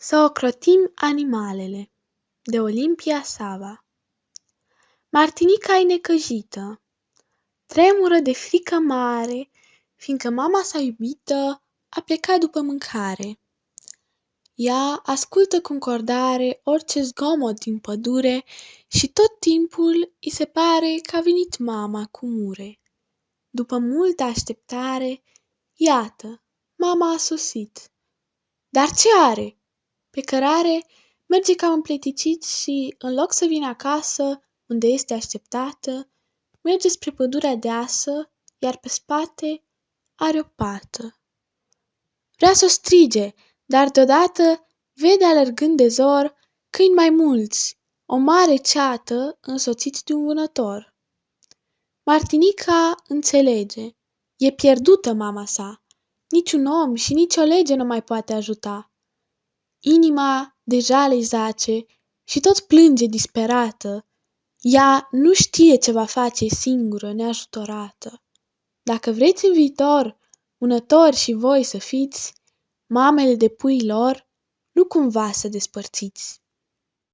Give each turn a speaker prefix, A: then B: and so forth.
A: Să ocrotim animalele, de Olimpia Sava. Martinica e necăjită, tremură de frică mare, fiindcă mama sa iubită a plecat după mâncare. Ea ascultă cu încordare orice zgomot din pădure și tot timpul i se pare că a venit mama cu mure. După multă așteptare, iată, mama a sosit. Dar ce are? Pe cărare merge cam împleticit și, în loc să vină acasă, unde este așteptată, merge spre pădurea deasă, iar pe spate are o pată. Vrea să o strige, dar deodată vede alergând de zor câini mai mulți, o mare ceată însoțiți de un vânător. Martinica înțelege, e pierdută mama sa, niciun om și nici o lege nu mai poate ajuta. Inima deja le zace și tot plânge disperată. Ea nu știe ce va face singură, neajutorată. Dacă vreți în viitor vânători și voi să fiți, mamele de puii lor, nu cumva să despărțiți.